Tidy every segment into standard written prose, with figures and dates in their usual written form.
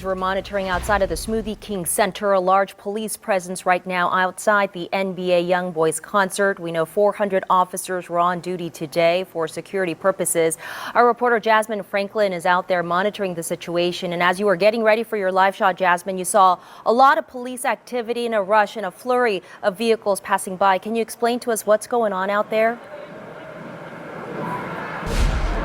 We're monitoring outside of the Smoothie King Center, a large police presence right now outside the NBA Youngboys concert. We know 400 officers were on duty today for security purposes. Our reporter Jasmine Franklin is out there monitoring the situation. And as you were getting ready for your live shot, Jasmine, you saw a lot of police activity and a rush and a flurry of vehicles passing by. Can you explain to us what's going on out there?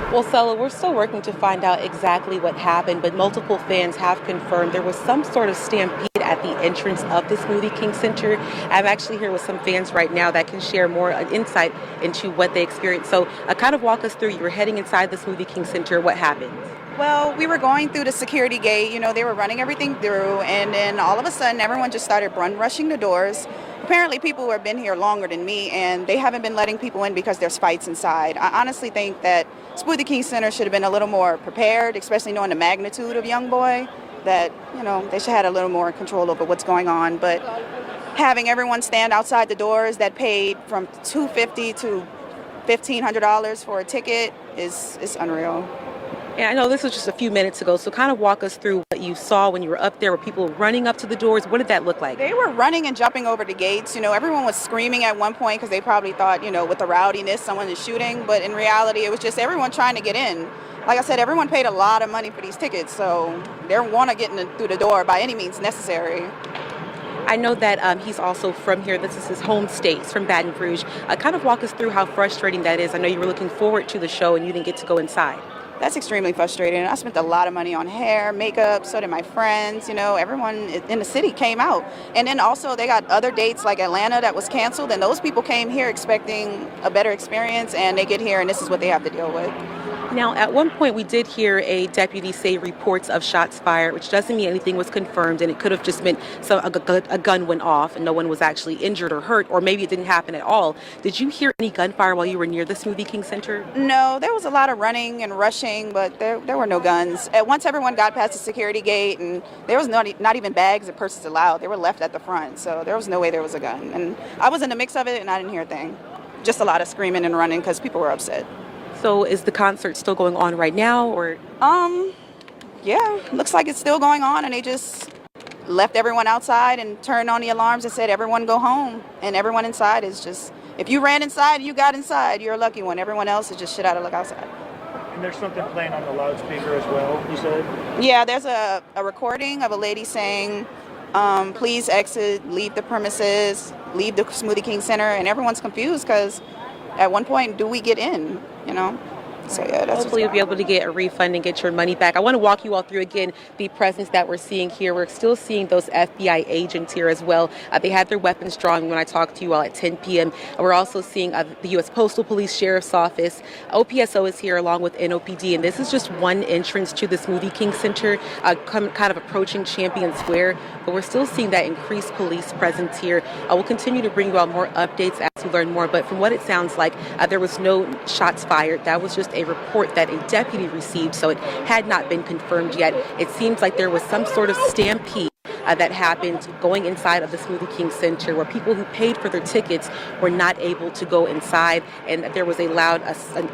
Well, Sella, we're still working to find out exactly what happened, but multiple fans have confirmed there was some sort of stampede at the entrance of the Smoothie King Center. I'm actually here with some fans right now that can share more insight into what they experienced. So kind of walk us through, you were heading inside the Smoothie King Center. What happened? Well, we were going through the security gate, they were running everything through, and then all of a sudden everyone just started rushing the doors. Apparently people who have been here longer than me, and they haven't been letting people in because there's fights inside. I honestly think that Smoothie King Center should have been a little more prepared, especially knowing the magnitude of Youngboy, that, they should have had a little more control over what's going on. But having everyone stand outside the doors that paid from $250 to $1,500 for a ticket is unreal. Yeah, I know this was just a few minutes ago, so kind of walk us through what you saw when you were up there. Were people running up to the doors? What did that look like? They were running and jumping over the gates. Everyone was screaming at one point because they probably thought, with the rowdiness, someone is shooting. But in reality, it was just everyone trying to get in. Like I said, everyone paid a lot of money for these tickets, so they want to get through the door by any means necessary. I know that he's also from here. This is his home state. He's from Baton Rouge. Kind of walk us through how frustrating that is. I know you were looking forward to the show and you didn't get to go inside. That's extremely frustrating. I spent a lot of money on hair, makeup, so did my friends. Everyone in the city came out. And then also they got other dates like Atlanta that was canceled, and those people came here expecting a better experience, and they get here and this is what they have to deal with. Now, at one point, we did hear a deputy say reports of shots fired, which doesn't mean anything was confirmed, and it could have just meant a gun went off and no one was actually injured or hurt, or maybe it didn't happen at all. Did you hear any gunfire while you were near the Smoothie King Center? No, there was a lot of running and rushing, but there were no guns. Once everyone got past the security gate, and there was not even bags or purses allowed. They were left at the front, so there was no way there was a gun. And I was in the mix of it, and I didn't hear a thing. Just a lot of screaming and running because people were upset. So is the concert still going on right now, or? Yeah, looks like it's still going on, and they just left everyone outside and turned on the alarms and said, everyone go home. And everyone inside is just, if you ran inside, you got inside, you're a lucky one. Everyone else is just shit out of luck outside. And there's something playing on the loudspeaker as well, you said? Yeah, there's a recording of a lady saying, please exit, leave the premises, leave the Smoothie King Center, and everyone's confused because at one point, do we get in, So yeah, that's hopefully you'll be able to get a refund and get your money back. I want to walk you all through again the presence that we're seeing here. We're still seeing those FBI agents here as well. They had their weapons drawn when I talked to you all at 10 p.m. We're also seeing the U.S. Postal Police Sheriff's Office. OPSO is here along with NOPD, and this is just one entrance to the Smoothie King Center, kind of approaching Champion Square. But we're still seeing that increased police presence here. We'll continue to bring you all more updates as we learn more. But from what it sounds like, there was no shots fired. That was just a report that a deputy received, so it had not been confirmed yet. It seems like there was some sort of stampede that happened going inside of the Smoothie King Center, where people who paid for their tickets were not able to go inside, and there was a loud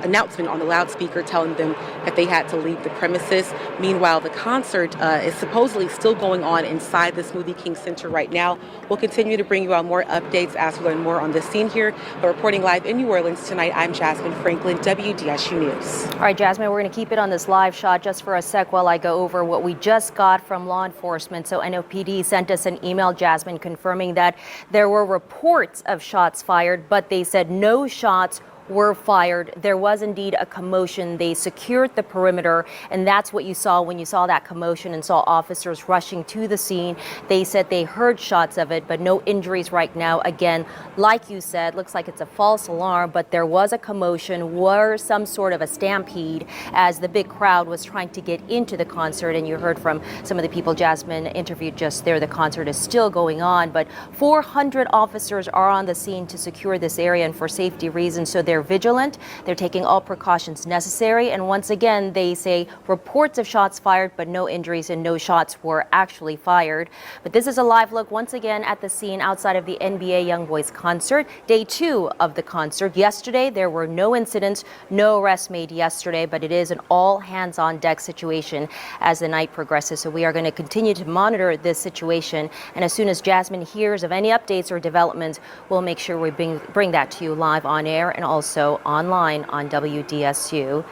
announcement on the loudspeaker telling them that they had to leave the premises. Meanwhile, the concert is supposedly still going on inside the Smoothie King Center right now. We'll continue to bring you out more updates as we learn more on this scene here. But reporting live in New Orleans tonight, I'm Jasmine Franklin, WDSU News. All right, Jasmine, we're going to keep it on this live shot just for a sec while I go over what we just got from law enforcement. So NOPD sent us an email, Jasmine, confirming that there were reports of shots fired, but they said no shots were fired. There was indeed a commotion. They secured the perimeter, and that's what you saw when you saw that commotion and saw officers rushing to the scene. They said they heard shots of it, but no injuries right now. Again, like you said, looks like it's a false alarm, but there was a commotion, was some sort of a stampede as the big crowd was trying to get into the concert. And you heard from some of the people Jasmine interviewed just there. The concert is still going on, but 400 officers are on the scene to secure this area and for safety reasons. So they're vigilant. They're taking all precautions necessary. And once again, they say reports of shots fired, but no injuries and no shots were actually fired. But this is a live look once again at the scene outside of the NBA Youngboys concert, day 2 of the concert. Yesterday, there were no incidents, no arrests made yesterday, but it is an all hands on deck situation as the night progresses. So we are going to continue to monitor this situation. And as soon as Jasmine hears of any updates or developments, we'll make sure we bring that to you live on air and also online on WDSU.com.